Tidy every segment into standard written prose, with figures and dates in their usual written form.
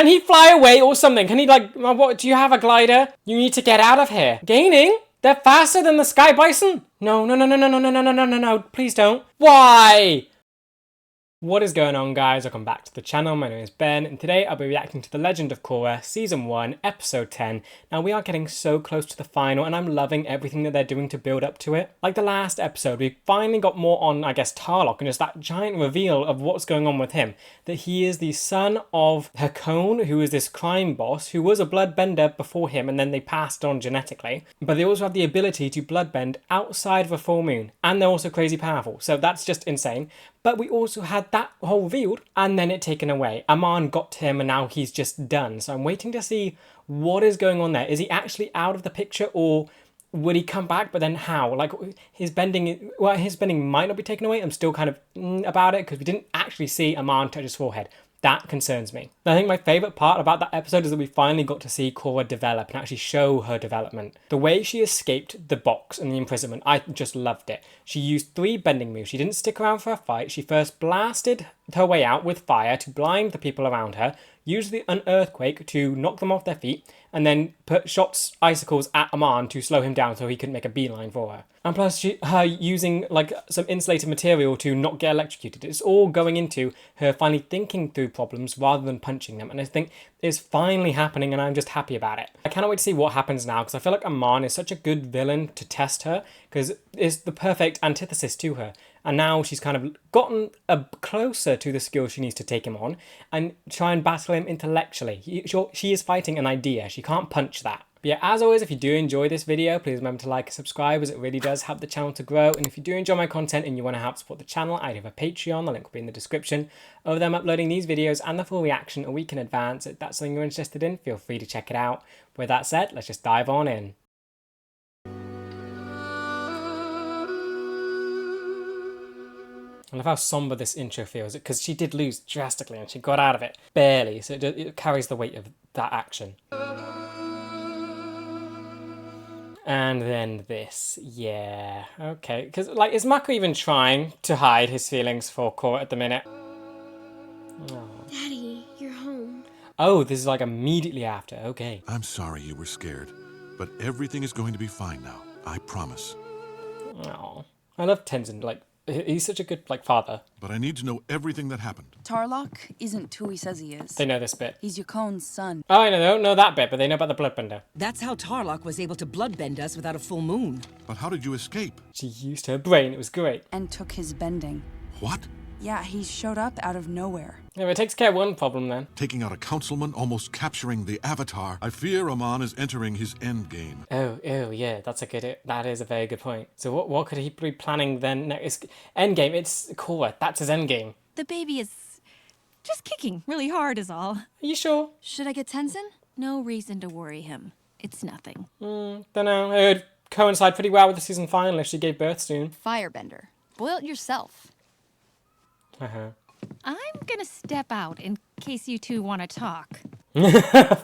Can he fly away or something? Can he like, what, do you have a glider? You need to get out of here. Gaining? They're faster than the sky bison? No, no, no, no, no, no, no, no, no, no, no, no, please don't. Why? What is going on, guys? Welcome back to the channel. My name is Ben, and today I'll be reacting to The Legend of Korra Season 1, Episode 10. Now, we are getting so close to the final, and I'm loving everything that they're doing to build up to it. Like the last episode, we finally got more on, I guess, Tarlok, and just that giant reveal of what's going on with him. That he is the son of Hakone, who is this crime boss, who was a bloodbender before him, and then they passed on genetically. But they also have the ability to bloodbend outside of a full moon, and they're also crazy powerful, so that's just insane. But we also had that whole revealed and then it taken away. Aang got to him and now he's just done. So I'm waiting to see what is going on there. Is he actually out of the picture, or would he come back? But then how? Like his bending might not be taken away. I'm still kind of about it because we didn't actually see Aang touch his forehead. That concerns me. I think my favourite part about that episode is that we finally got to see Korra develop and actually show her development. The way she escaped the box and the imprisonment, I just loved it. She used 3 bending moves. She didn't stick around for a fight. She first blasted her way out with fire to blind the people around her, used an earthquake to knock them off their feet, and then put icicles at Aang to slow him down so he couldn't make a beeline for her. And plus her using like some insulated material to not get electrocuted. It's all going into her finally thinking through problems rather than punching them. And I think it's finally happening and I'm just happy about it. I cannot wait to see what happens now because I feel like Aang is such a good villain to test her because it's the perfect antithesis to her. And now she's kind of gotten closer to the skills she needs to take him on and try and battle him intellectually. She is fighting an idea. She can't punch that. But yeah, as always, if you do enjoy this video, please remember to like and subscribe as it really does help the channel to grow. And if you do enjoy my content and you want to help support the channel, I do have a Patreon. The link will be in the description. Over there, I'm uploading these videos and the full reaction a week in advance. If that's something you're interested in, feel free to check it out. With that said, let's just dive on in. I love how somber this intro feels, because she did lose drastically and she got out of it barely, so it carries the weight of that action. And then this, yeah, okay. Because, like, is Mako even trying to hide his feelings for Korra at the minute? Oh. Daddy, you're home. Oh, this is like immediately after, okay. I'm sorry you were scared, but everything is going to be fine now, I promise. Oh, I love Tenzin, like, he's such a good, like, father. But I need to know everything that happened. Tarlok isn't who he says he is. They know this bit. He's Yakone's son. Oh, I know, they don't know that bit, but they know about the bloodbender. That's how Tarlok was able to bloodbend us without a full moon. But how did you escape? She used her brain, it was great. And took his bending. What? Yeah, he showed up out of nowhere. Yeah, but it takes care of one problem then. Taking out a councilman, almost capturing the Avatar. I fear Aang is entering his endgame. Oh, yeah, that is a very good point. So what could he be planning then next? Endgame, it's Korra, that's his endgame. The baby is just kicking really hard is all. Are you sure? Should I get Tenzin? No reason to worry him. It's nothing. Don't know, it would coincide pretty well with the season final if she gave birth soon. Firebender. Boil it yourself. I'm gonna step out in case you two want to talk.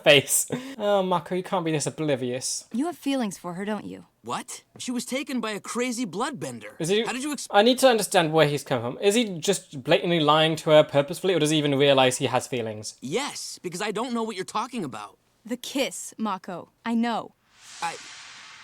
Face. Oh, Mako, you can't be this oblivious. You have feelings for her, don't you? What? She was taken by a crazy bloodbender. Is he? How did you I need to understand where he's come from. Is he just blatantly lying to her purposefully, or does he even realize he has feelings? Yes, because I don't know what you're talking about. The kiss, Mako. I know.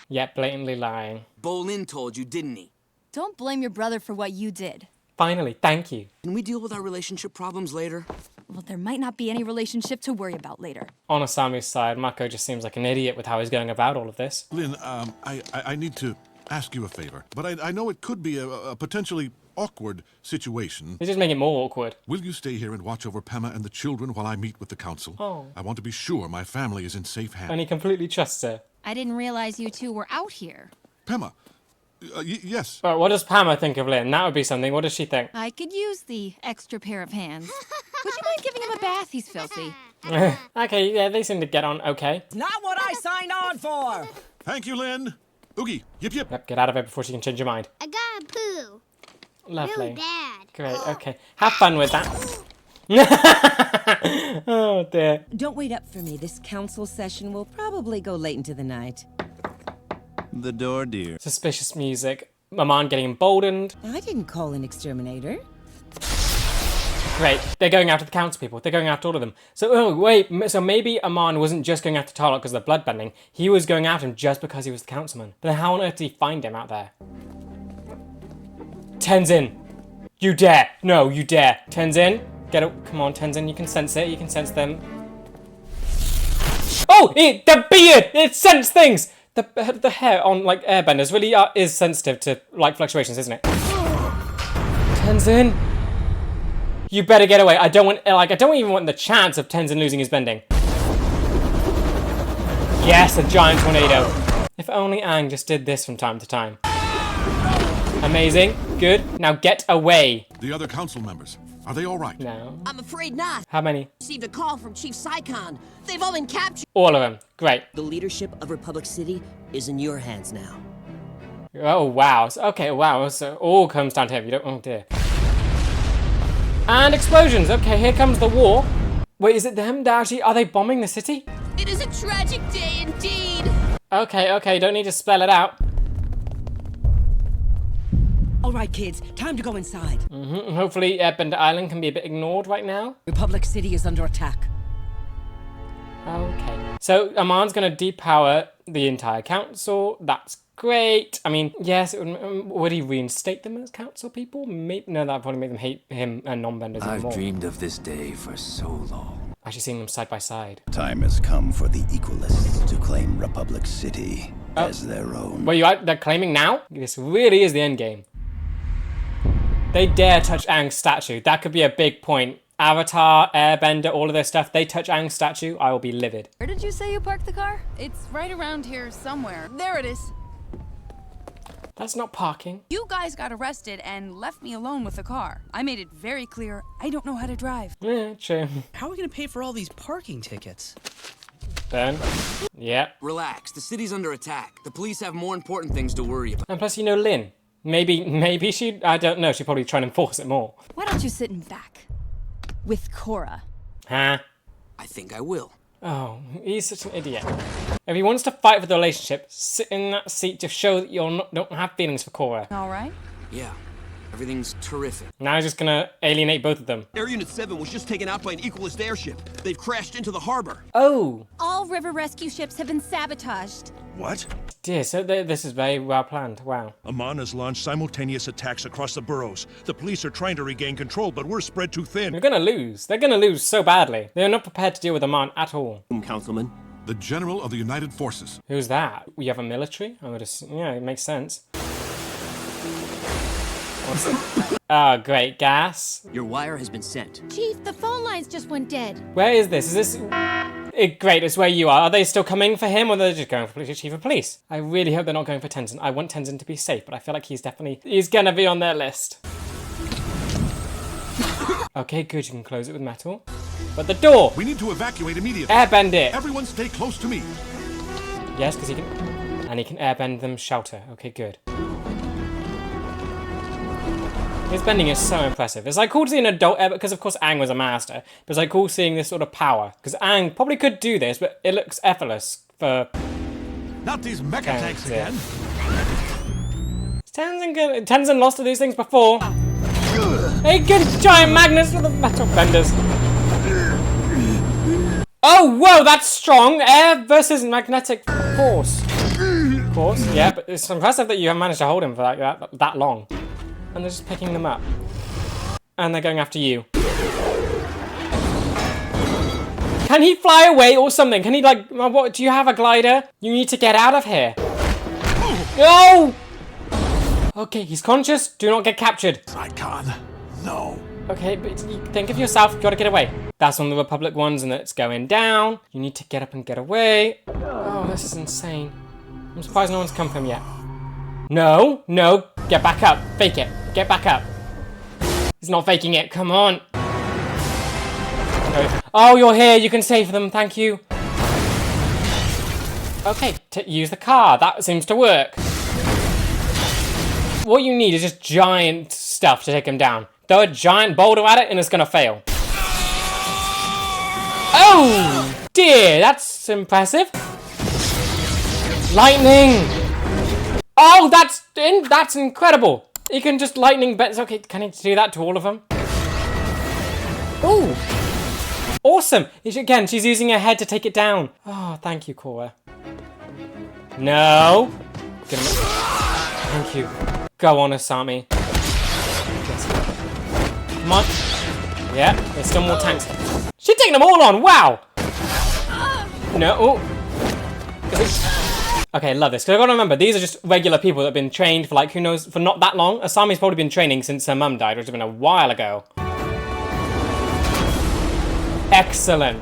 Yeah, blatantly lying. Bolin told you, didn't he? Don't blame your brother for what you did. Finally, thank you. Can we deal with our relationship problems later? Well, there might not be any relationship to worry about later. On Asami's side, Mako just seems like an idiot with how he's going about all of this. Lin, I need to ask you a favor, but I know it could be a potentially awkward situation. He's just making it more awkward. Will you stay here and watch over Pema and the children while I meet with the council? Oh. I want to be sure my family is in safe hands. And he completely trusts her. I didn't realize you two were out here. Pema, yes. Right, what does Pama think of Lin? That would be something. What does she think? I could use the extra pair of hands. Would you mind giving him a bath? He's filthy. Okay, yeah, they seem to get on okay. Not what I signed on for! Thank you, Lin. Oogie, yip yip. Yep, get out of it before she can change her mind. I gotta poo. Lovely. Really bad. Great, okay. Have fun with that. Oh, dear. Don't wait up for me. This council session will probably go late into the night. The door, dear. Suspicious music. Aang getting emboldened. I didn't call an exterminator. Great. They're going after the council people. They're going after all of them. So, oh, wait. So maybe Aman wasn't just going after Tarlok because of the bloodbending. He was going after him just because he was the councilman. But then how on earth did he find him out there? Tenzin. You dare. No, you dare. Tenzin. Get it. Come on, Tenzin. You can sense it. You can sense them. Oh, the beard! It sensed things! The hair on, like, airbenders really is sensitive to, like, fluctuations, isn't it? Tenzin. You better get away. I don't even want the chance of Tenzin losing his bending. Yes, a giant tornado. If only Aang just did this from time to time. Amazing. Good. Now get away. The other council members, are they all right? No. I'm afraid not. How many? Received a call from Chief Saikon. They've all been captured. All of them. Great. The leadership of Republic City is in your hands now. Oh, wow. Okay, wow. So it all comes down to him. You don't... Oh, dear. And explosions. Okay, here comes the war. Wait, is it them? Are they bombing the city? It is a tragic day indeed. Okay. Don't need to spell it out. All right, kids, time to go inside. Hopefully Airbender Island can be a bit ignored right now. Republic City is under attack. Okay. So Aman's going to depower the entire council. That's great. I mean, yes, would he reinstate them as council people? Maybe, no, that would probably make them hate him and non-benders even more. I've dreamed of this day for so long. Actually seeing them side by side. Time has come for the Equalists to claim Republic City as their own. Wait, they're claiming now? This really is the end game. They dare touch Aang's statue. That could be a big point. Avatar, Airbender, all of their stuff. They touch Aang's statue, I will be livid. Where did you say you parked the car? It's right around here somewhere. There it is. That's not parking. You guys got arrested and left me alone with the car. I made it very clear I don't know how to drive. Yeah, true. How are we gonna pay for all these parking tickets? Then, yeah. Relax. The city's under attack. The police have more important things to worry about. And plus, you know Lin. Maybe she, I don't know, she'd probably try and enforce it more. Why don't you sit in back? With Korra. Huh? I think I will. Oh, he's such an idiot. If he wants to fight for the relationship, sit in that seat to show that you don't have feelings for Korra. All right. Yeah. Everything's terrific. Now he's just gonna alienate both of them. Air Unit 7 was just taken out by an Equalist airship. They've crashed into the harbor. Oh! All river rescue ships have been sabotaged. What? Dear, so this is very well planned. Wow. Aman has launched simultaneous attacks across the boroughs. The police are trying to regain control, but we're spread too thin. They're gonna lose. They're gonna lose so badly. They're not prepared to deal with Aman at all. Councilman. The General of the United Forces. Who's that? We have a military? I would assume, yeah, it makes sense. What's it? Oh, great. Gas. Your wire has been sent. Chief, the phone lines just went dead. Where is this? Is this... Great, it's where you are. Are they still coming for him, or are they just going for the Chief of Police? I really hope they're not going for Tenzin. I want Tenzin to be safe, but I feel like he's gonna be on their list. Okay, good. You can close it with metal. But the door! We need to evacuate immediately. Airbend it! Everyone stay close to me. Yes, because he can... And he can airbend them shelter. Okay, good. His bending is so impressive. It's like cool to see an adult because of course Aang was a master, but it's like cool seeing this sort of power. Because Aang probably could do this, but it looks effortless for... Not these mecha tanks again. Tenzin lost to these things before. Hey, good giant magnets for the metal benders. Oh, whoa, that's strong. Air versus magnetic force. Of course, yeah, but it's impressive that you have managed to hold him for like that long. And they're just picking them up. And they're going after you. Can he fly away or something? Can he like, what, do you have a glider? You need to get out of here. No! Okay, he's conscious. Do not get captured. Icon, no. Okay, but you think of yourself. You gotta get away. That's on the Republic ones and it's going down. You need to get up and get away. Oh, this is insane. I'm surprised no one's come for him yet. No, no, get back up. Fake it. Get back up. He's not faking it. Come on. Oh, you're here. You can save them. Thank you. Okay, use the car. That seems to work. What you need is just giant stuff to take him down. Throw a giant boulder at it and it's gonna fail. Oh, dear. That's impressive. Lightning. Oh, that's incredible. You can just lightning bends. Okay, can he do that to all of them? Ooh! Awesome! Again, she's using her head to take it down. Oh, thank you, Korra. No! Thank you. Go on, Asami. Yes. Come on. Yeah, there's still more tanks. She's taking them all on! Wow! No. Oh. Okay, love this. Because I've got to remember, these are just regular people that have been trained for, like, who knows, for not that long. Asami's probably been training since her mum died, which has been a while ago. Excellent.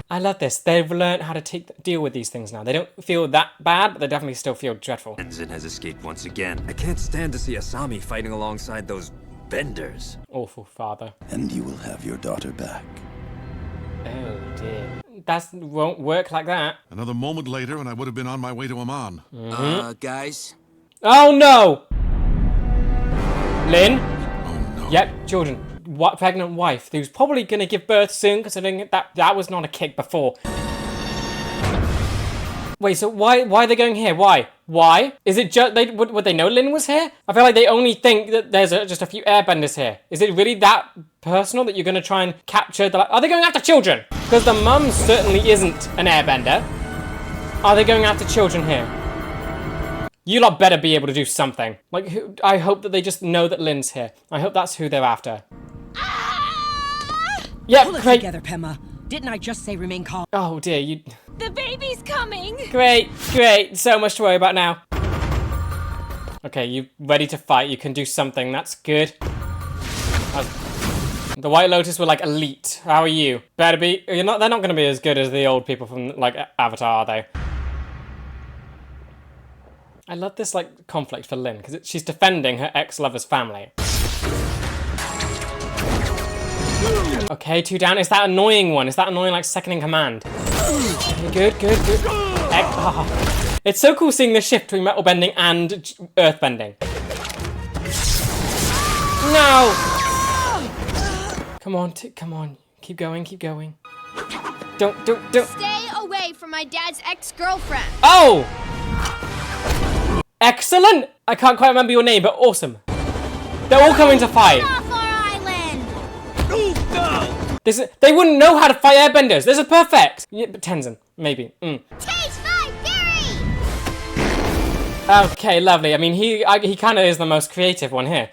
I love this. They've learned how to deal with these things now. They don't feel that bad, but they definitely still feel dreadful. Tenzin has escaped once again. I can't stand to see Asami fighting alongside those benders. Awful father. And you will have your daughter back. Oh dear. That won't work like that. Another moment later, and I would have been on my way to Amman. Guys? Oh no! Lin? Oh no. Yep, children. What pregnant wife who's probably gonna give birth soon, considering that was not a kick before. Wait, so why are they going here? Why? Is it just would they know Lin was here? I feel like they only think that there's just a few airbenders here. Is it really that personal that you're gonna try and capture the? Are they going after children? Because the mum certainly isn't an airbender. Are they going after children here? You lot better be able to do something. Like, I hope that they just know that Lin's here. I hope that's who they're after. Yeah, Pull it great. together, Pema. Didn't I just say remain calm? Oh dear, you. The baby's coming! Great. So much to worry about now. Okay, you ready to fight? You can do something. That's good. The White Lotus were like elite. How are you? Better be. They're not going to be as good as the old people from like Avatar, are they? I love this like conflict for Lin because she's defending her ex-lover's family. Okay, 2 down. Is that annoying one? Is that annoying like second in command? Okay, good. It's so cool seeing the shift between metal bending and earth bending. No! Come on. Keep going. Don't. Stay away from my dad's ex-girlfriend. Oh! Excellent! I can't quite remember your name, but awesome. They're all coming to fight. Off our island! They wouldn't know how to fight airbenders. This is perfect. Yeah, but Tenzin, maybe. Taste my fury! Okay, lovely. I mean, he kind of is the most creative one here.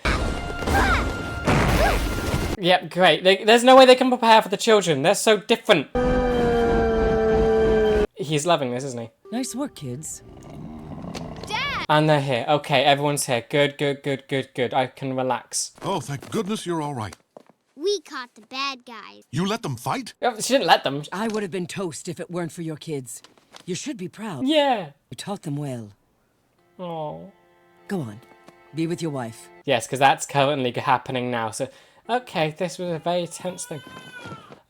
Yep, great. There's no way they can prepare for the children. They're so different. He's loving this, isn't he? Nice work, kids. Dad! And they're here. Okay, everyone's here. Good. I can relax. Oh, thank goodness you're all right. We caught the bad guys. You let them fight? She didn't let them. I would have been toast if it weren't for your kids. You should be proud. Yeah. You taught them well. Oh. Go on. Be with your wife. Yes, because that's currently happening now. So, okay, this was a very tense thing.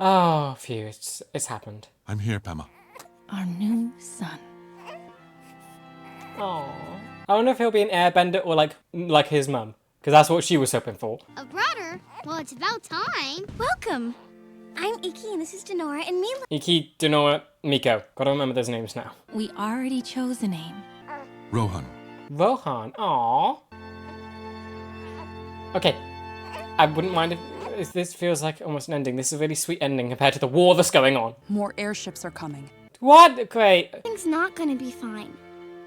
Oh, phew, it's happened. I'm here, Pema. Our new son. Oh. I wonder if he'll be an airbender or like his mum. Because that's what she was hoping for. A brother? Well, it's about time. Welcome. I'm Iki, and this is Denora and Mila. Iki, Denora, Miko. Gotta remember those names now. We already chose a name. Rohan. Rohan. Aww. Okay. I wouldn't mind if this feels like almost an ending. This is a really sweet ending compared to the war that's going on. More airships are coming. What? Great. Everything's not gonna be fine.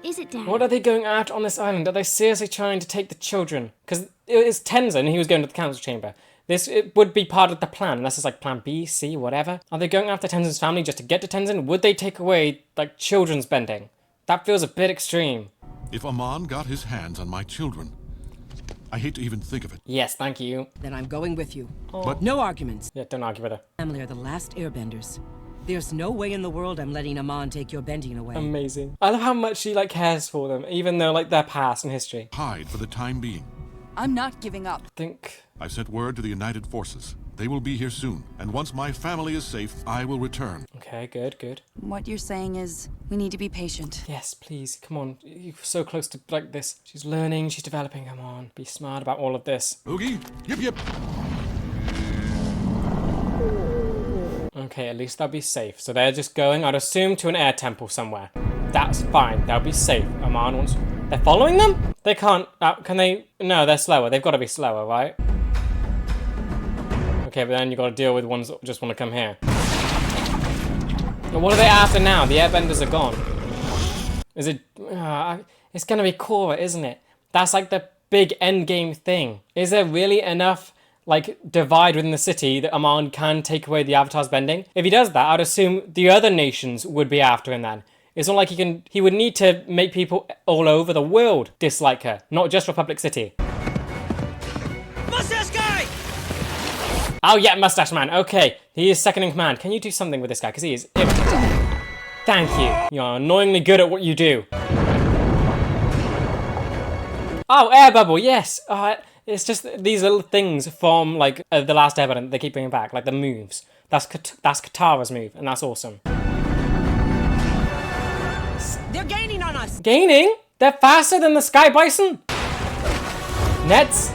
Is it, Dad? What are they going at on this island? Are they seriously trying to take the children? Because it's Tenzin, he was going to the council chamber. It would be part of the plan, unless it's like plan B, C, whatever. Are they going after Tenzin's family just to get to Tenzin? Would they take away, like, children's bending? That feels a bit extreme. If Amon got his hands on my children, I hate to even think of it. Yes, thank you. Then I'm going with you. But No arguments. Yeah, don't argue with her. Family are the last airbenders. There's no way in the world I'm letting Amon take your bending away. Amazing. I love how much she, like, cares for them, even though, like, their past and history. hide for the time being. I'm not giving up. I've sent word to the United Forces. They will be here soon, and once my family is safe, I will return. Okay, good. What you're saying is we need to be patient. Yes, please, come on. You're so close to, like, this. She's learning, she's developing, come on. Be smart about all of this. Oogie, yip. Okay, at least they'll be safe. So they're just going, I'd assume, to an air temple somewhere. That's fine. They'll be safe. Amon wants... They're following them? They can't... can they... No, they're slower. They've got to be slower, right? Okay, but then you gotta deal with ones that just want to come here. And what are they after now? The airbenders are gone. Is it... it's gonna be Korra, isn't it? That's like the big endgame thing. Is there really enough, like, divide within the city that Amon can take away the Avatar's bending? If he does that, I'd assume the other nations would be after him then. It's not like he would need to make people all over the world dislike her, not just Republic City. Mustache guy! Oh yeah, Mustache Man, okay. He is second in command. Can you do something with this guy? Because he is impotent. Thank you. You're annoyingly good at what you do. Oh, air bubble, yes. It's just these little things from, like, The Last Airbender they keep bringing back, like the moves. That's Katara's move, and that's awesome. They're gaining on us! Gaining? They're faster than the Sky Bison? Nets?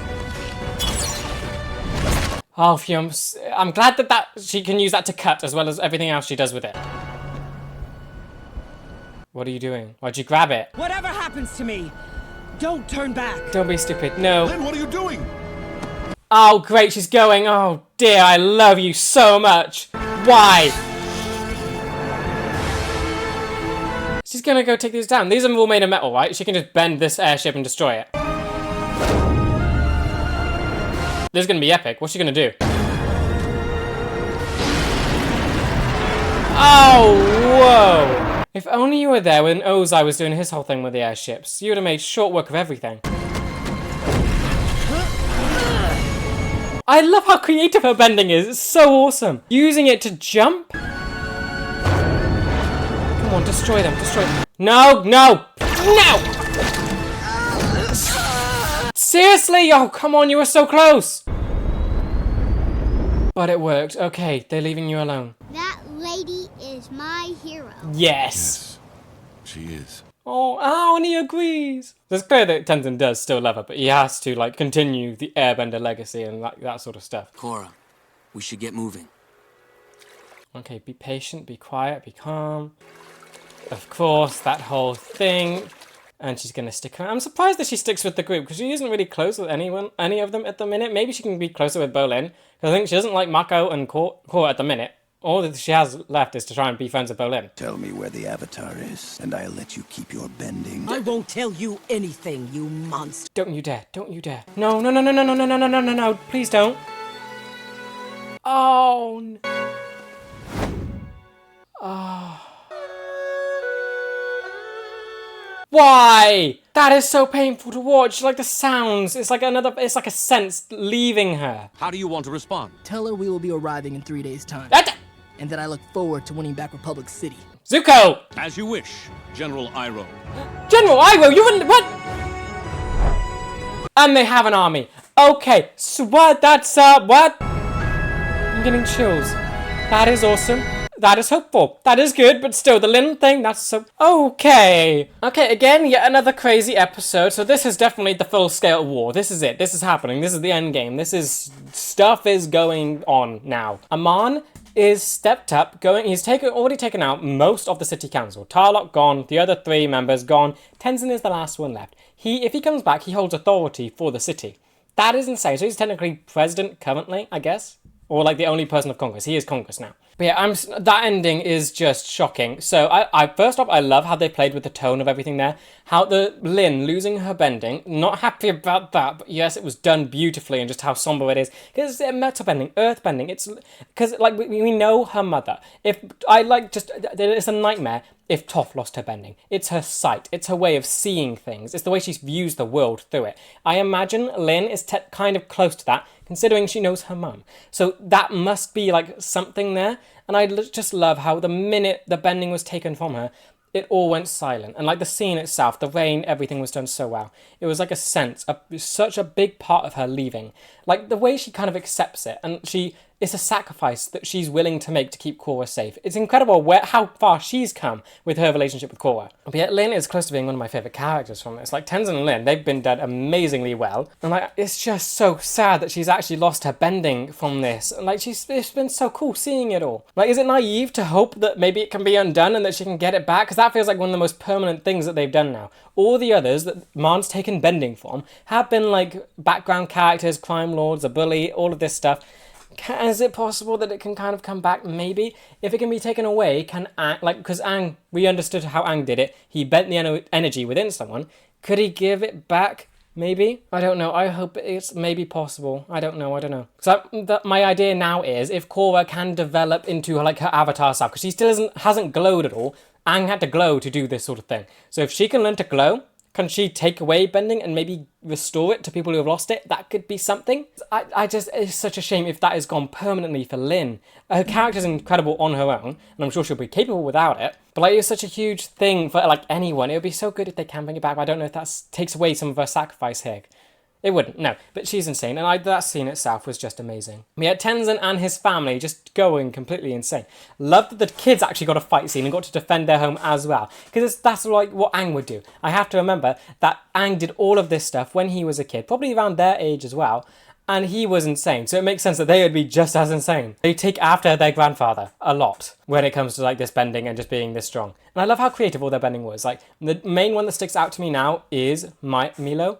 Oh, phew, I'm glad that she can use that to cut as well as everything else she does with it. What are you doing? Why'd you grab it? Whatever happens to me, don't turn back. Don't be stupid. No. Lin, what are you doing? Oh, great. She's going. Oh, dear. I love you so much. Why? She's gonna go take these down. These are all made of metal, right? She can just bend this airship and destroy it. This is gonna be epic. What's she gonna do? Oh, whoa. If only you were there when Ozai was doing his whole thing with the airships. You would have made short work of everything. I love how creative her bending is. It's so awesome. Using it to jump. Come on, destroy them. Destroy them. No, no, no! Seriously? Oh, come on. You were so close. But it worked. Okay, they're leaving you alone. That lady is my hero. Yes. She is. Oh, and he agrees. So it's clear that Tenzin does still love her, but he has to, like, continue the Airbender legacy and that sort of stuff. Korra, we should get moving. Okay, be patient, be quiet, be calm. Of course, that whole thing. And she's going to stick around. I'm surprised that she sticks with the group, because she isn't really close with any of them at the minute. Maybe she can be closer with Bolin, because I think she doesn't like Mako and Korra at the minute. All that she has left is to try and be friends with Bolin. Tell me where the Avatar is, and I'll let you keep your bending. I won't tell you anything, you monster. Don't you dare. Don't you dare. No, no, no, no, no, no, no, no, no, no, no, no. Please don't. Oh. Oh. Why? That is so painful to watch. Like the sounds. It's like it's like a sense leaving her. How do you want to respond? Tell her we will be arriving in 3 days' time. And that I look forward to winning back Republic City. Zuko! As you wish, General Iroh. General Iroh, you wouldn't... What? And they have an army. Okay, so what? That's, what? I'm getting chills. That is awesome. That is hopeful. That is good, but still, the LIN thing, that's so... Okay. Okay, again, yet another crazy episode. So this is definitely the full-scale war. This is it. This is happening. This is the end game. This is... Stuff is going on now. Amon is stepped up, he's already taken out most of the city council. Tarlok gone, the other 3 members gone. Tenzin is the last one left. If he comes back, he holds authority for the city. That is insane. So he's technically president currently, I guess? Or like the only person of Congress. He is Congress now. But yeah, that ending is just shocking. So first off, I love how they played with the tone of everything there. How the LIN losing her bending, not happy about that, but yes, it was done beautifully and just how somber it is. Because it's metal bending, earth bending. It's because like we know her mother. It's a nightmare if Toph lost her bending. It's her sight. It's her way of seeing things. It's the way she views the world through it. I imagine LIN is kind of close to that, considering she knows her mum. So that must be like something there. And I just love how the minute the bending was taken from her, it all went silent. And like the scene itself, the rain, everything was done so well. It was like a sense, such a big part of her leaving. Like the way she kind of accepts it. And it's a sacrifice that she's willing to make to keep Korra safe. It's incredible how far she's come with her relationship with Korra. But yet LIN is close to being one of my favourite characters from this. Like Tenzin and LIN, they've been done amazingly well. And like, it's just so sad that she's actually lost her bending from this. And like, it's been so cool seeing it all. Like, is it naive to hope that maybe it can be undone and that she can get it back? Because that feels like one of the most permanent things that they've done now. All the others that Man's taken bending from have been like background characters, crime lords, a bully, all of this stuff. Is it possible that it can kind of come back? Maybe. If it can be taken away, can Aang, like, because Aang, we understood how Aang did it. He bent the energy within someone. Could he give it back? Maybe? I don't know. I hope it's maybe possible. I don't know. So my idea now is if Korra can develop into like her avatar self, because she still hasn't glowed at all. Aang had to glow to do this sort of thing. So if she can learn to glow, can she take away bending and maybe restore it to people who have lost it? That could be something. I just, it's such a shame if that is gone permanently for Lin. Her character's incredible on her own, and I'm sure she'll be capable without it. But like, it's such a huge thing for like anyone. It would be so good if they can bring it back, but I don't know if that takes away some of her sacrifice here. It wouldn't, no. But she's insane, and that scene itself was just amazing. We had Tenzin and his family just going completely insane. Loved that the kids actually got a fight scene and got to defend their home as well. Because that's like what Aang would do. I have to remember that Aang did all of this stuff when he was a kid, probably around their age as well, and he was insane. So it makes sense that they would be just as insane. They take after their grandfather a lot when it comes to like this bending and just being this strong. And I love how creative all their bending was. Like, the main one that sticks out to me now is Milo.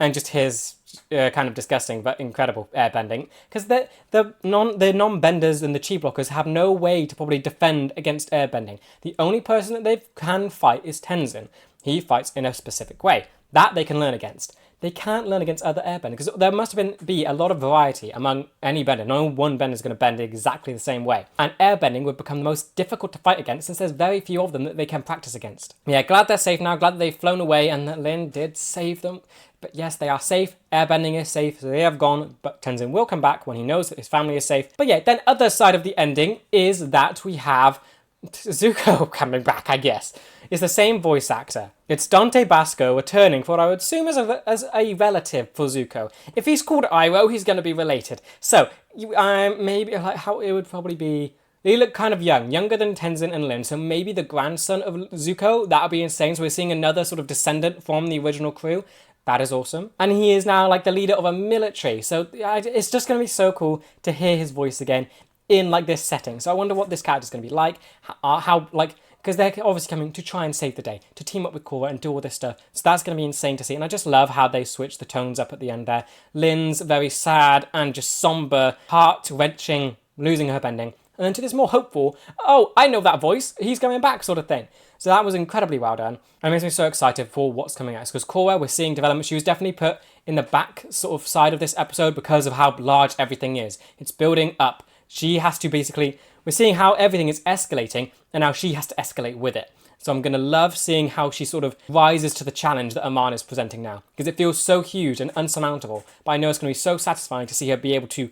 And just his kind of disgusting but incredible airbending. Because the non-benders and the chi blockers have no way to probably defend against airbending. The only person that they can fight is Tenzin. He fights in a specific way. That they can learn against. They can't learn against other airbenders. Because there must be a lot of variety among any bender. No one bender is going to bend exactly the same way. And airbending would become the most difficult to fight against since there's very few of them that they can practice against. Yeah, glad they're safe now. Glad that they've flown away and that Lin did save them. But yes, they are safe. Airbending is safe, so they have gone. But Tenzin will come back when he knows that his family is safe. But yeah, then other side of the ending is that we have Zuko coming back, I guess. It's the same voice actor. It's Dante Basco returning for what I would assume as a relative for Zuko. If he's called Iroh, he's going to be related. So, maybe like how it would probably be... They look kind of young, younger than Tenzin and Lin, so maybe the grandson of Zuko. That would be insane. So we're seeing another sort of descendant from the original crew. That is awesome. And he is now like the leader of a military. So it's just going to be so cool to hear his voice again in like this setting. So I wonder what this character is going to be like. How like, because they're obviously coming to try and save the day, to team up with Korra and do all this stuff. So that's going to be insane to see. And I just love how they switch the tones up at the end there. Lin's very sad and just somber, heart-wrenching, losing her bending. And then to this more hopeful, oh, I know that voice, he's coming back sort of thing. So that was incredibly well done. It makes me so excited for what's coming next. Because Korra, we're seeing development. She was definitely put in the back sort of side of this episode because of how large everything is. It's building up. She has to basically... We're seeing how everything is escalating, and now she has to escalate with it. So I'm going to love seeing how she sort of rises to the challenge that Amon is presenting now. Because it feels so huge and unsurmountable. But I know it's going to be so satisfying to see her be able to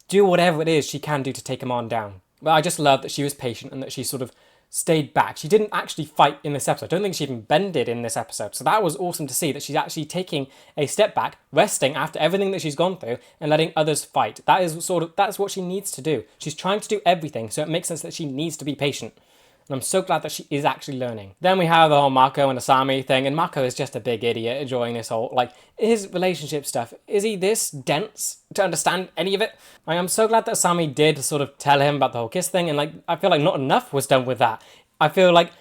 do whatever it is she can do to take Amon down. But I just love that she was patient and that she sort of stayed back. She didn't actually fight in this episode. I don't think she even bended in this episode. So that was awesome to see, that she's actually taking a step back, resting after everything that she's gone through and letting others fight. That's what she needs to do. She's trying to do everything, so it makes sense that she needs to be patient. And I'm so glad that she is actually learning. Then we have the whole Mako and Asami thing, and Mako is just a big idiot enjoying this whole, like, his relationship stuff. Is he this dense to understand any of it? I am so glad that Asami did sort of tell him about the whole kiss thing, and like, I feel like not enough was done with that. I feel like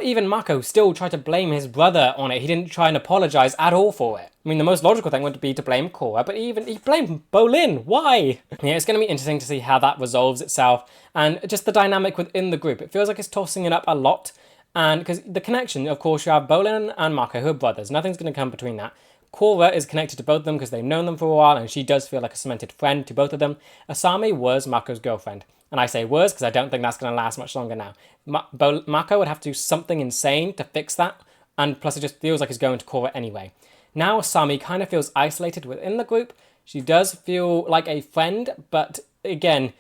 even Mako still tried to blame his brother on it. He didn't try and apologise at all for it. I mean, the most logical thing would be to blame Korra, but he blamed Bolin. Why? Yeah, it's going to be interesting to see how that resolves itself, and just the dynamic within the group. It feels like it's tossing it up a lot, and because the connection, of course, you have Bolin and Mako, who are brothers. Nothing's going to come between that. Korra is connected to both of them because they've known them for a while, and she does feel like a cemented friend to both of them. Asami was Mako's girlfriend. And I say was because I don't think that's going to last much longer now. Mako would have to do something insane to fix that. And plus it just feels like he's going to Korra anyway. Now Asami kind of feels isolated within the group. She does feel like a friend, but again,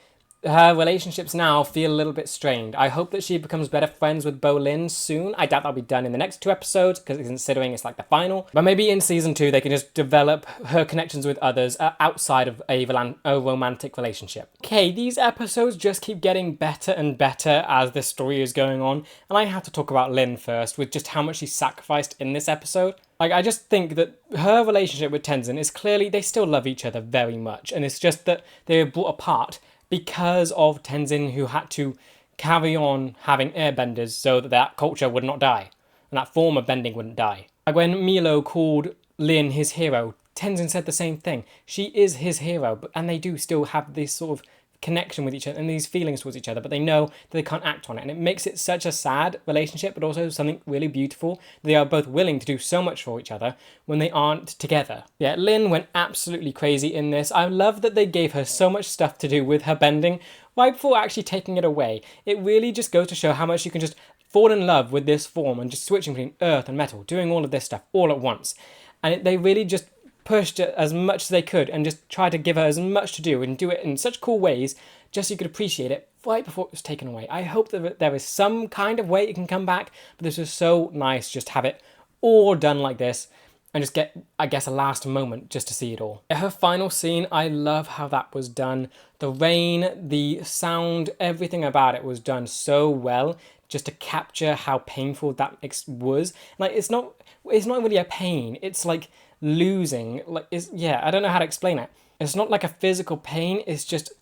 her relationships now feel a little bit strained. I hope that she becomes better friends with Bolin soon. I doubt that'll be done in the next 2 episodes, because considering it's like the final. But maybe in season 2 they can just develop her connections with others outside of a romantic relationship. Okay, these episodes just keep getting better and better as this story is going on. And I have to talk about Lin first, with just how much she sacrificed in this episode. Like, I just think that her relationship with Tenzin is clearly, they still love each other very much. And it's just that they were brought apart because of Tenzin, who had to carry on having airbenders so that that culture would not die, and that form of bending wouldn't die. Like when Milo called Lin his hero, Tenzin said the same thing. She is his hero, and they do still have this sort of connection with each other and these feelings towards each other, but they know that they can't act on it. And it makes it such a sad relationship, but also something really beautiful. They are both willing to do so much for each other when they aren't together. Yeah, Lin went absolutely crazy in this. I love that they gave her so much stuff to do with her bending right before actually taking it away. It really just goes to show how much you can just fall in love with this form and just switching between earth and metal, doing all of this stuff all at once. And they really just pushed it as much as they could and just tried to give her as much to do and do it in such cool ways just so you could appreciate it right before it was taken away. I hope that there is some kind of way it can come back, but this was so nice just to have it all done like this and just get, I guess, a last moment just to see it all. Her final scene, I love how that was done. The rain, the sound, everything about it was done so well just to capture how painful that was. Like, it's not really a pain, it's like losing, I don't know how to explain it. It's not like a physical pain, it's just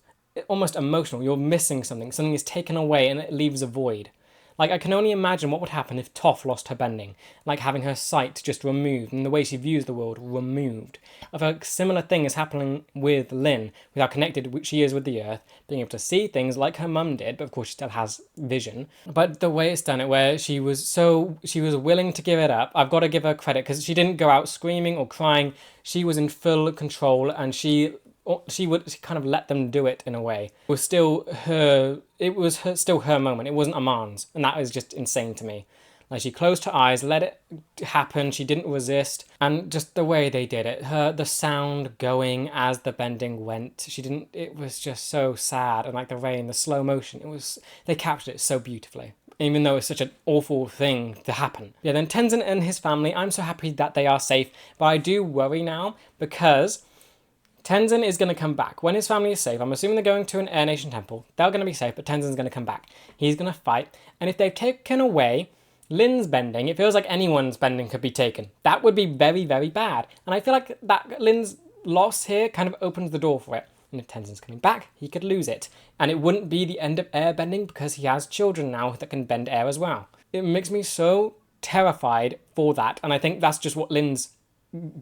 almost emotional. You're missing something is taken away and it leaves a void. Like, I can only imagine what would happen if Toph lost her bending, like having her sight just removed and the way she views the world removed. If a similar thing is happening with Lin, with how connected she is with the earth, being able to see things like her mum did, but of course she still has vision. But the way it's done it, where she was willing to give it up, I've got to give her credit, because she didn't go out screaming or crying. She was in full control, and she would kind of let them do it in a way. It was still her moment. It wasn't Aman's, and that was just insane to me. Like, she closed her eyes, let it happen, she didn't resist, and just the way they did it, the sound going as the bending went, it was just so sad, and like the rain, the slow motion, they captured it so beautifully, even though it's such an awful thing to happen. Yeah, then Tenzin and his family, I'm so happy that they are safe, but I do worry now, because Tenzin is going to come back. When his family is safe, I'm assuming they're going to an Air Nation temple. They're going to be safe, but Tenzin's going to come back. He's going to fight. And if they've taken away Lin's bending, it feels like anyone's bending could be taken. That would be very, very bad. And I feel like that Lin's loss here kind of opens the door for it. And if Tenzin's coming back, he could lose it. And it wouldn't be the end of air bending, because he has children now that can bend air as well. It makes me so terrified for that. And I think that's just what Lin's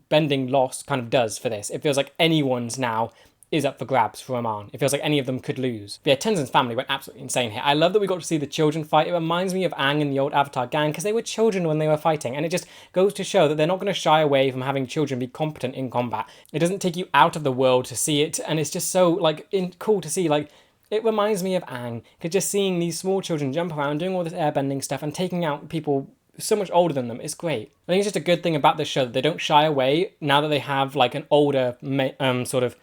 bending loss kind of does for this. It feels like anyone's now is up for grabs for Aman. It feels like any of them could lose. But yeah, Tenzin's family went absolutely insane here. I love that we got to see the children fight. It reminds me of Aang and the old Avatar gang, because they were children when they were fighting, and it just goes to show that they're not going to shy away from having children be competent in combat. It doesn't take you out of the world to see it, and it's just so cool to see. Like, it reminds me of Aang, because just seeing these small children jump around doing all this airbending stuff and taking out people so much older than them, it's great. I think it's just a good thing about this show that they don't shy away now that they have like an older sort of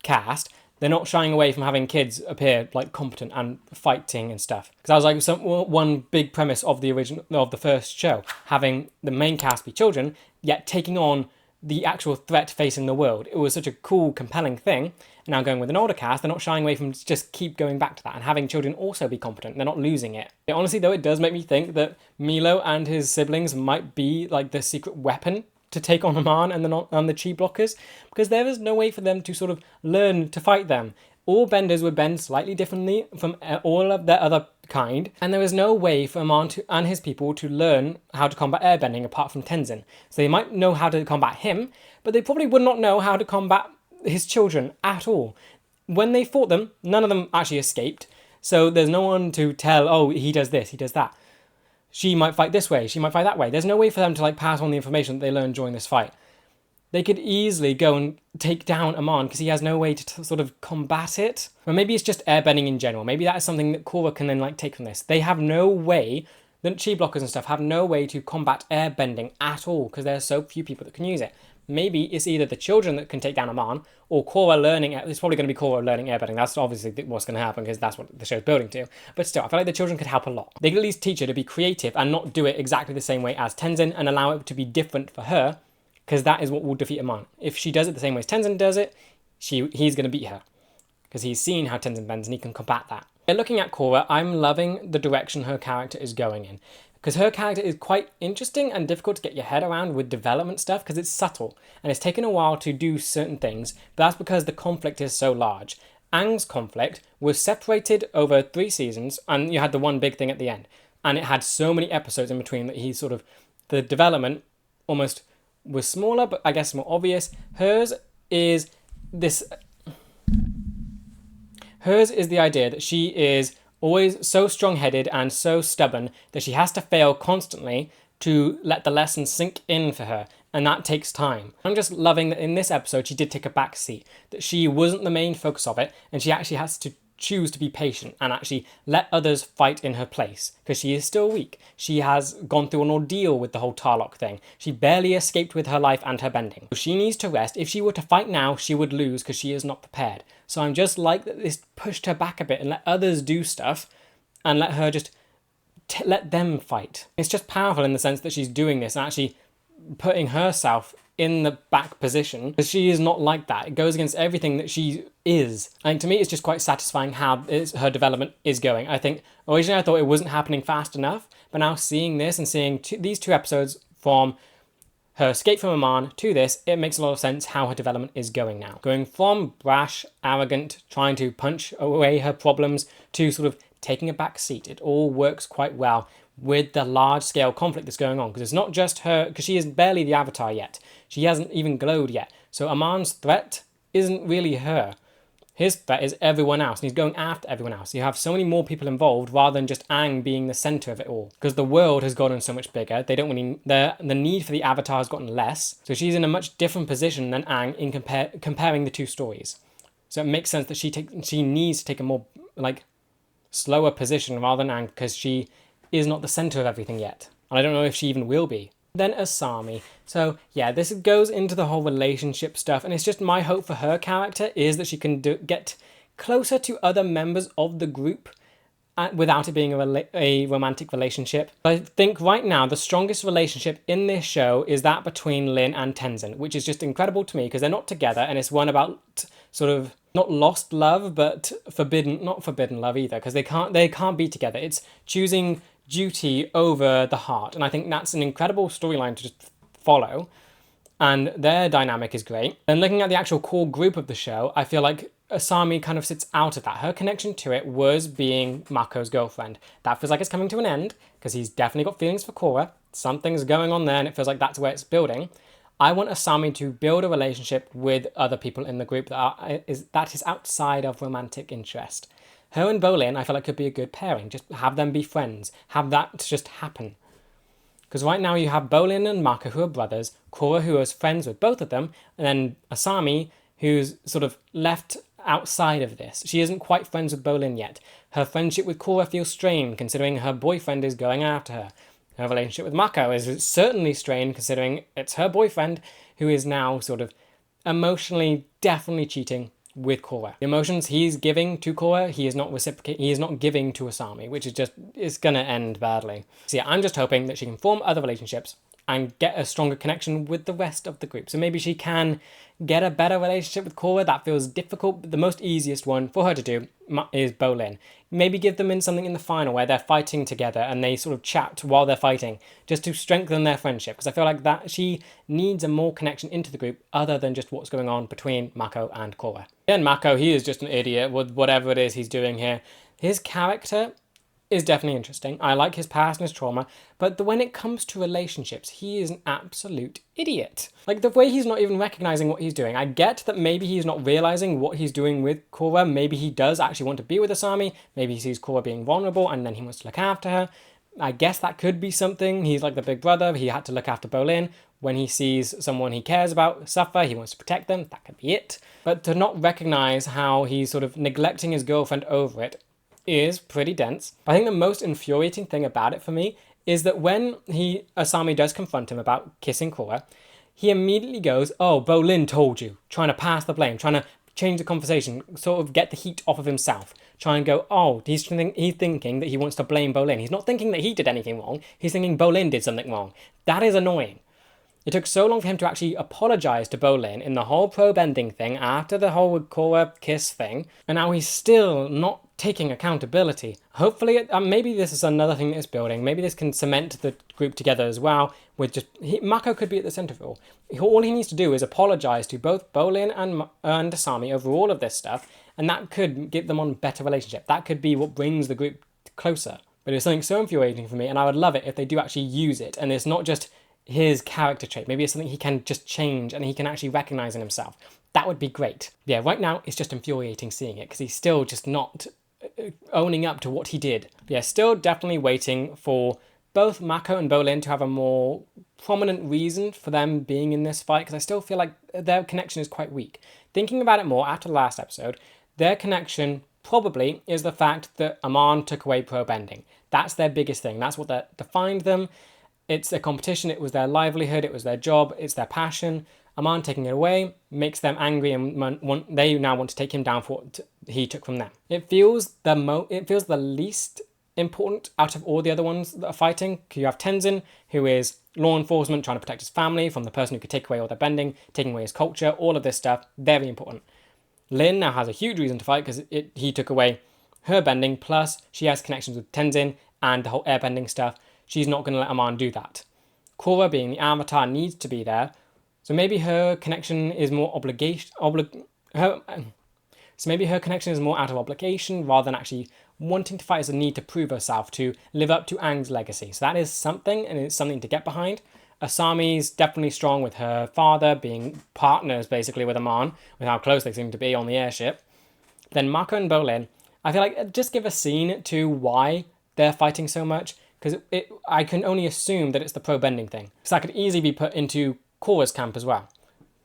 cast. They're not shying away from having kids appear like competent and fighting and stuff. Because that was like one big premise of the first show, having the main cast be children, yet taking on the actual threat facing the world. It was such a cool, compelling thing. Now going with an older cast, they're not shying away from just keep going back to that, and having children also be competent. They're not losing it. Honestly, though, it does make me think that Milo and his siblings might be like the secret weapon to take on Aman and the chi blockers, because there is no way for them to sort of learn to fight them. All benders would bend slightly differently from all of their other kind, and there is no way for Aman and his people to learn how to combat airbending apart from Tenzin. So they might know how to combat him, but they probably would not know how to combat his children at all. When they fought them, none of them actually escaped, so there's no one to tell, oh, he does this, he does that. She might fight this way, she might fight that way. There's no way for them to like pass on the information that they learned during this fight. They could easily go and take down Aman because he has no way to sort of combat it. Or maybe it's just airbending in general. Maybe that is something that Korra can then like take from this. They have no way, the chi blockers and stuff have no way to combat airbending at all because there are so few people that can use it. Maybe it's either the children that can take down Aman or Korra learning, it's probably going to be Korra learning airbending. That's obviously what's going to happen because that's what the show's building to. But still, I feel like the children could help a lot. They could at least teach her to be creative and not do it exactly the same way as Tenzin and allow it to be different for her, because that is what will defeat Aman. If she does it the same way as Tenzin does it, he's going to beat her because he's seen how Tenzin bends and he can combat that. Looking at Korra, I'm loving the direction her character is going in. Because her character is quite interesting and difficult to get your head around with development stuff because it's subtle and it's taken a while to do certain things, but that's because the conflict is so large. Aang's conflict was separated over 3 seasons and you had the one big thing at the end. And it had so many episodes in between that the development almost was smaller, but I guess more obvious. Hers is the idea that she is always so strong-headed and so stubborn that she has to fail constantly to let the lesson sink in for her, and that takes time. I'm just loving that in this episode she did take a back seat, that she wasn't the main focus of it, and she actually has to choose to be patient and actually let others fight in her place, because she is still weak. She has gone through an ordeal with the whole Tarlock thing. She barely escaped with her life and her bending. So she needs to rest. If she were to fight now, she would lose because she is not prepared. So I'm just like that this pushed her back a bit and let others do stuff and let her just let them fight. It's just powerful in the sense that she's doing this and actually putting herself in the back position, because she is not like that. It goes against everything that she is. And to me, it's just quite satisfying how her development is going. I think originally I thought it wasn't happening fast enough, but now seeing this and seeing these 2 episodes from her escape from Oman to this, it makes a lot of sense how her development is going now. Going from brash, arrogant, trying to punch away her problems, to sort of taking a back seat. It all works quite well with the large-scale conflict that's going on, because it's not just her, because she is barely the Avatar yet. She hasn't even glowed yet. So Aman's threat isn't really her. His threat is everyone else, and he's going after everyone else. You have so many more people involved rather than just Aang being the centre of it all. Because the world has gotten so much bigger, they don't really, the need for the Avatar has gotten less. So she's in a much different position than Aang in comparing the 2 stories. So it makes sense that she needs to take a more slower position rather than Aang, because she is not the centre of everything yet. And I don't know if she even will be. Then Asami. So yeah, this goes into the whole relationship stuff, and it's just my hope for her character is that she can get closer to other members of the group without it being a romantic relationship. I think right now the strongest relationship in this show is that between Lin and Tenzin, which is just incredible to me because they're not together, and it's one about sort of not lost love, but not forbidden love either, because they can't be together. It's choosing duty over the heart, and I think that's an incredible storyline to just follow, and their dynamic is great. And looking at the actual core group of the show, I feel like Asami kind of sits out of that. Her connection to it was being Mako's girlfriend. That feels like it's coming to an end, because he's definitely got feelings for Korra. Something's going on there, and it feels like that's where it's building. I want Asami to build a relationship with other people in the group that is outside of romantic interest. Her and Bolin, I feel like, could be a good pairing. Just have them be friends. Have that just happen. Because right now you have Bolin and Mako, who are brothers, Korra, who is friends with both of them, and then Asami, who's sort of left outside of this. She isn't quite friends with Bolin yet. Her friendship with Korra feels strained, considering her boyfriend is going after her. Her relationship with Mako is certainly strained, considering it's her boyfriend who is now sort of emotionally definitely cheating with Korra. The emotions he's giving to Korra, he is not giving to Asami, which is just, it's gonna end badly. So yeah, I'm just hoping that she can form other relationships and get a stronger connection with the rest of the group. So maybe she can get a better relationship with Korra. That feels difficult, but the most easiest one for her to do is Bolin. Maybe give them in something in the final where they're fighting together and they sort of chat while they're fighting, just to strengthen their friendship, because I feel like that she needs a more connection into the group other than just what's going on between Mako and Korra. Again, Mako, he is just an idiot with whatever it is he's doing here. His character is definitely interesting. I like his past and his trauma, but when it comes to relationships, he is an absolute idiot. Like, the way he's not even recognizing what he's doing. I get that maybe he's not realizing what he's doing with Korra. Maybe he does actually want to be with Asami. Maybe he sees Korra being vulnerable and then he wants to look after her. I guess that could be something. He's like the big brother. He had to look after Bolin. When he sees someone he cares about suffer, he wants to protect them. That could be it. But to not recognize how he's sort of neglecting his girlfriend over it is pretty dense. I think the most infuriating thing about it for me is that when Asami does confront him about kissing Korra, he immediately goes, "Oh, Bolin told you," trying to pass the blame, trying to change the conversation, sort of get the heat off of himself, try and go, oh, he's thinking that he wants to blame Bolin. He's not thinking that he did anything wrong, he's thinking Bolin did something wrong. That is annoying. It took so long for him to actually apologise to Bolin in the whole probe ending thing after the whole Korra kiss thing, and now he's still not taking accountability. Hopefully, maybe this is another thing that is building. Maybe this can cement the group together as well, with just, Mako could be at the centre of it all. All he needs to do is apologise to both Bolin and Asami over all of this stuff, and that could get them on a better relationship. That could be what brings the group closer. But it's something so infuriating for me, and I would love it if they do actually use it, and it's not just his character trait. Maybe it's something he can just change and he can actually recognize in himself. That would be great. Yeah, right now it's just infuriating seeing it because he's still just not owning up to what he did. Yeah, still definitely waiting for both Mako and Bolin to have a more prominent reason for them being in this fight, because I still feel like their connection is quite weak. Thinking about it more after the last episode, their connection probably is the fact that Amon took away pro bending. That's their biggest thing. That's what that defined them. It's their competition. It was their livelihood. It was their job. It's their passion. Amon taking it away makes them angry, and they now want to take him down for what he took from them. It feels the least important out of all the other ones that are fighting. You have Tenzin, who is law enforcement, trying to protect his family from the person who could take away all their bending, taking away his culture, all of this stuff, very important. Lin now has a huge reason to fight because he took away her bending, plus she has connections with Tenzin and the whole airbending stuff. She's not going to let Amon do that. Korra, being the Avatar, needs to be there, so maybe her connection is more So maybe her connection is more out of obligation rather than actually wanting to fight as a need to prove herself, to live up to Aang's legacy. So that is something, and it's something to get behind. Asami's definitely strong with her father being partners basically with Amon, with how close they seem to be on the airship. Then Mako and Bolin, I feel like just give a scene to why they're fighting so much, because I can only assume that it's the pro-bending thing. So that could easily be put into Korra's camp as well.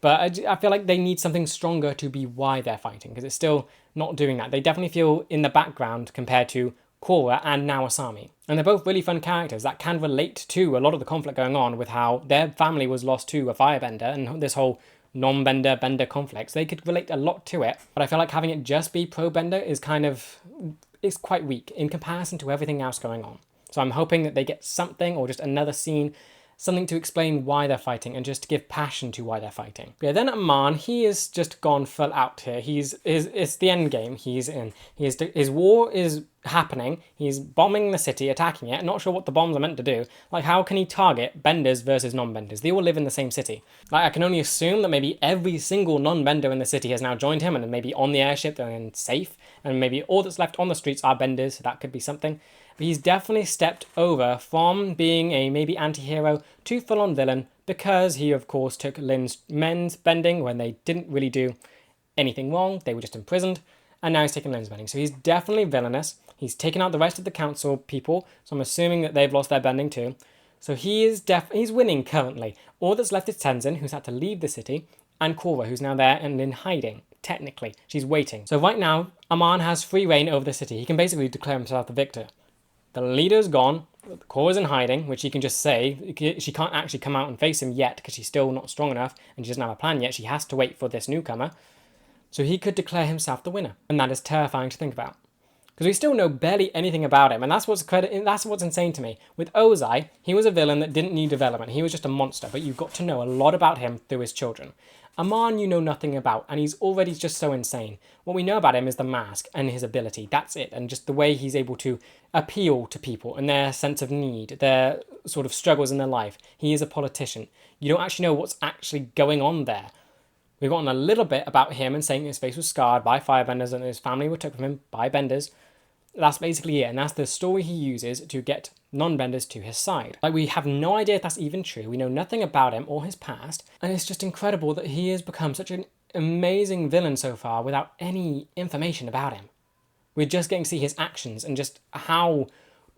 But I feel like they need something stronger to be why they're fighting, because it's still not doing that. They definitely feel in the background compared to Korra and now Asami. And they're both really fun characters that can relate to a lot of the conflict going on with how their family was lost to a firebender and this whole non-bender, bender conflict. So they could relate a lot to it. But I feel like having it just be pro-bender is quite weak in comparison to everything else going on. So I'm hoping that they get something, or just another scene, something to explain why they're fighting and just to give passion to why they're fighting. Yeah, then Amon, he is just gone full out here. It's the end game he's in. His war is happening. He's bombing the city, attacking it. Not sure what the bombs are meant to do. Like, how can he target benders versus non-benders? They all live in the same city. Like, I can only assume that maybe every single non-bender in the city has now joined him and maybe on the airship and safe. And maybe all that's left on the streets are benders, so that could be something. But he's definitely stepped over from being a maybe anti-hero to full-on villain, because he, of course, took Lin's men's bending when they didn't really do anything wrong. They were just imprisoned. And now he's taking Lin's bending. So he's definitely villainous. He's taken out the rest of the council people, so I'm assuming that they've lost their bending too. So he's winning currently. All that's left is Tenzin, who's had to leave the city, and Korra, who's now there and in hiding. Technically, she's waiting. So right now, Amon has free reign over the city. He can basically declare himself the victor. The leader's gone. Korra's in hiding, which he can just say. She can't actually come out and face him yet because she's still not strong enough and she doesn't have a plan yet. She has to wait for this newcomer. So he could declare himself the winner. And that is terrifying to think about, because we still know barely anything about him. And that's what's insane to me. With Ozai, he was a villain that didn't need development. He was just a monster, but you got to know a lot about him through his children. Amon you know nothing about, and he's already just so insane. What we know about him is the mask and his ability. That's it. And just the way he's able to appeal to people and their sense of need, their sort of struggles in their life. He is a politician. You don't actually know what's actually going on there. We've gotten a little bit about him and saying his face was scarred by firebenders and his family were took from him by benders. That's basically it, and that's the story he uses to get non-benders to his side. Like, we have no idea if that's even true. We know nothing about him or his past, and it's just incredible that he has become such an amazing villain so far without any information about him. We're just getting to see his actions and just how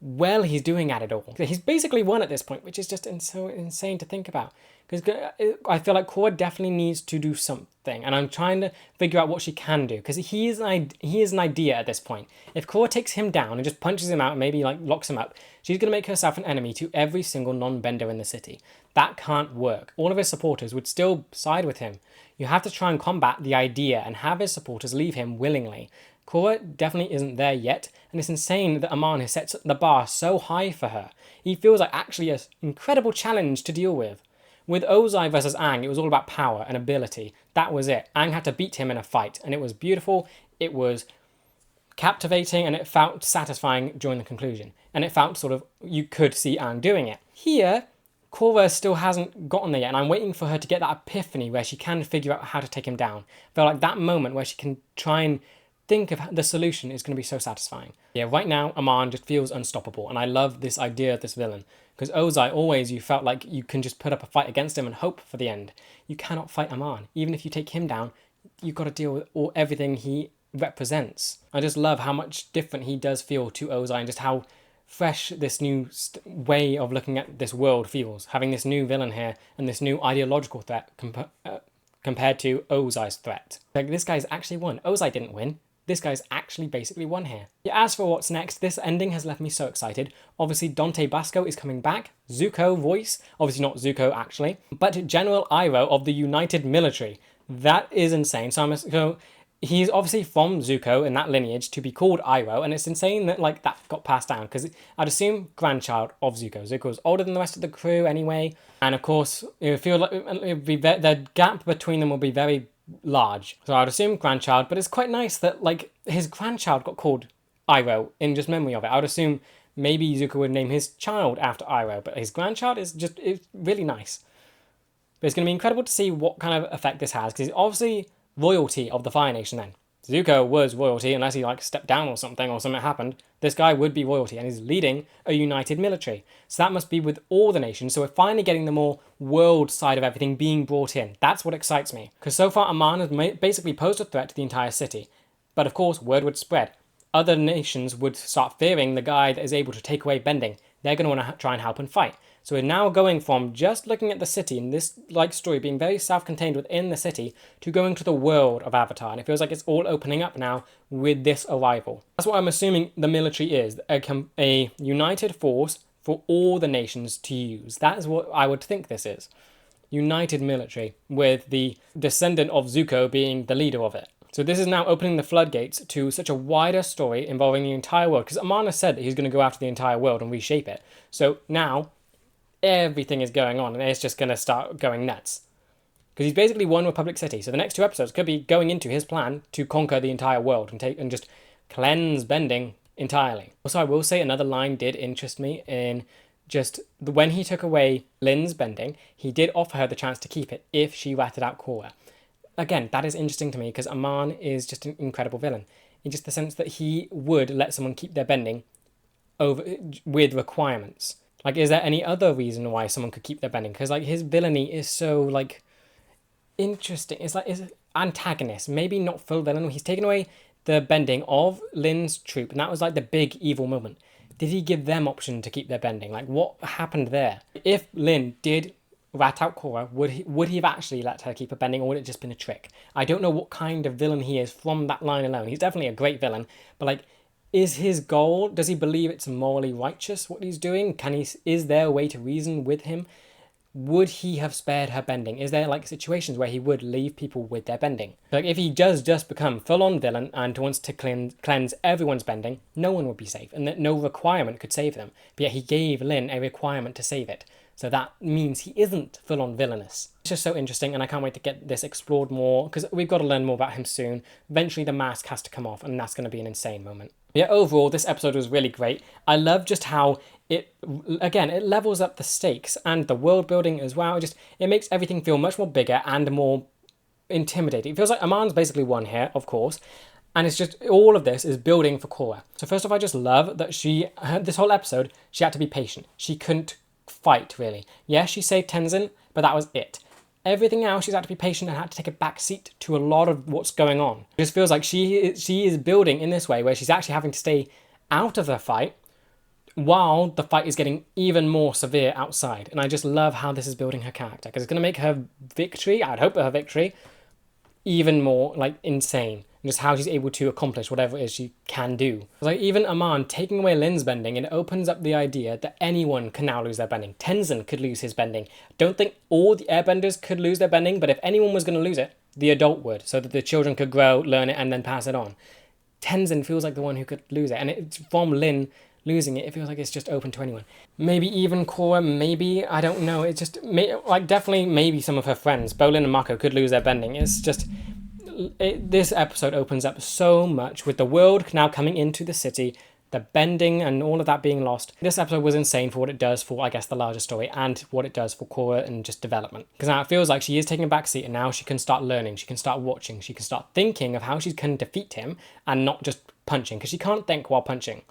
well he's doing at it all. He's basically won at this point, which is just so insane to think about. Because I feel like Korra definitely needs to do something, and I'm trying to figure out what she can do, because he is an idea at this point. If Korra takes him down and just punches him out and maybe like locks him up, she's going to make herself an enemy to every single non-bender in the city. That can't work. All of his supporters would still side with him. You have to try and combat the idea and have his supporters leave him willingly. Korra definitely isn't there yet, and it's insane that Amon has set the bar so high for her. He feels like actually an incredible challenge to deal with. With Ozai versus Aang, it was all about power and ability. That was it. Aang had to beat him in a fight, and it was beautiful, it was captivating, and it felt satisfying during the conclusion. And it felt sort of, you could see Aang doing it. Here, Korra still hasn't gotten there yet, and I'm waiting for her to get that epiphany where she can figure out how to take him down. I feel like that moment where she can try and think of the solution is going to be so satisfying. Yeah, right now, Amon just feels unstoppable, and I love this idea of this villain. Because Ozai, always you felt like you can just put up a fight against him and hope for the end. You cannot fight Amon. Even if you take him down, you've got to deal with everything he represents. I just love how much different he does feel to Ozai, and just how fresh this new way of looking at this world feels. Having this new villain here and this new ideological threat compared to Ozai's threat. Like, this guy's actually won. Ozai didn't win. This guy's actually basically won here. As for what's next, this ending has left me so excited. Obviously, Dante Basco is coming back. Zuko voice. Obviously not Zuko, actually. But General Iroh of the United Military. That is insane. So he's obviously from Zuko in that lineage to be called Iroh. And it's insane that, like, that got passed down. Because I'd assume grandchild of Zuko. Zuko's older than the rest of the crew anyway. And of course, it feel like the gap between them will be very large. So I'd assume grandchild, but it's quite nice that, like, his grandchild got called Iroh in just memory of it. I would assume maybe Zuko would name his child after Iroh, but his grandchild is just, it's really nice. But it's going to be incredible to see what kind of effect this has, because he's obviously royalty of the Fire Nation then. Zuko was royalty, unless he, like, stepped down or something happened. This guy would be royalty, and he's leading a united military. So that must be with all the nations. So we're finally getting the more world side of everything being brought in. That's what excites me. Because so far, Amon has basically posed a threat to the entire city. But of course, word would spread. Other nations would start fearing the guy that is able to take away bending. They're going to want to try and help and fight. So we're now going from just looking at the city and this, like, story being very self-contained within the city to going to the world of Avatar. And it feels like it's all opening up now with this arrival. That's what I'm assuming the military is, a united force for all the nations to use. That is what I would think this is. United military, with the descendant of Zuko being the leader of it. So this is now opening the floodgates to such a wider story involving the entire world. Because Amon said that he's going to go after the entire world and reshape it. So now everything is going on, and it's just going to start going nuts. Because he's basically won Republic City, so the next 2 episodes could be going into his plan to conquer the entire world and just cleanse bending entirely. Also, I will say another line did interest me in just when he took away LIN's bending, he did offer her the chance to keep it if she ratted out Korra. Again, that is interesting to me because Amon is just an incredible villain. In just the sense that he would let someone keep their bending over with requirements. Like, is there any other reason why someone could keep their bending? Because, like, his villainy is so, like, interesting. It's like, it's antagonist. Maybe not full villain. He's taken away the bending of Lin's troop, and that was, like, the big evil moment. Did he give them option to keep their bending? Like, what happened there? If Lin did rat out Korra, would he have actually let her keep her bending, or would it just been a trick? I don't know what kind of villain he is from that line alone. He's definitely a great villain, but, like, is his goal, does he believe it's morally righteous what he's doing? Is there a way to reason with him? Would he have spared her bending? Is there, like, situations where he would leave people with their bending? Like, if he does just become full-on villain and wants to cleanse everyone's bending, no one would be safe, and that no requirement could save them. But yet he gave Lin a requirement to save it. So that means he isn't full-on villainous. It's just so interesting, and I can't wait to get this explored more, because we've got to learn more about him soon. Eventually the mask has to come off, and that's going to be an insane moment. Yeah, overall, this episode was really great. I love just how it levels up the stakes and the world building as well. It makes everything feel much more bigger and more intimidating. It feels like Amon's basically won here, of course. And it's just, all of this is building for Korra. So first off, I just love that this whole episode, she had to be patient. She couldn't fight, really. Yeah, she saved Tenzin, but that was it. Everything else, she's had to be patient and had to take a back seat to a lot of what's going on. It just feels like she is building in this way where she's actually having to stay out of the fight while the fight is getting even more severe outside. And I just love how this is building her character, because it's going to make her victory, I'd hope her victory, even more, like, insane. And just how she's able to accomplish whatever it is she can do. Like, even Amon taking away Lin's bending, it opens up the idea that anyone can now lose their bending. Tenzin could lose his bending. Don't think all the airbenders could lose their bending, but if anyone was going to lose it, the adult would, so that the children could grow, learn it, and then pass it on. Tenzin feels like the one who could lose it, and it's from Lin losing it, it feels like it's just open to anyone. Maybe even Korra, maybe, I don't know. It's just, like, definitely maybe some of her friends, Bolin and Mako, could lose their bending. It's just, this episode opens up so much with the world now coming into the city, the bending and all of that being lost. This episode was insane for what it does for, I guess, the larger story and what it does for Korra and just development. Because now it feels like she is taking a back seat, and now she can start learning, she can start watching, she can start thinking of how she can defeat him and not just punching, because she can't think while punching.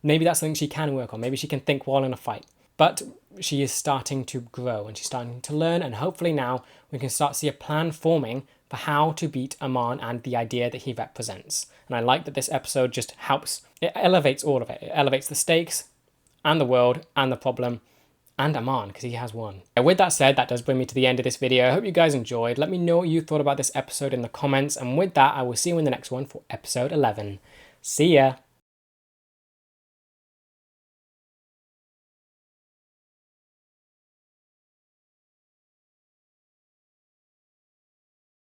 Maybe that's something she can work on. Maybe she can think while in a fight. But she is starting to grow and she's starting to learn, and hopefully now we can start to see a plan forming for how to beat Amon and the idea that he represents. And I like that this episode just helps, it elevates all of it. It elevates the stakes and the world and the problem and Amon, because he has one. With that said, that does bring me to the end of this video. I hope you guys enjoyed. Let me know what you thought about this episode in the comments, and with that, I will see you in the next one for episode 11. See ya!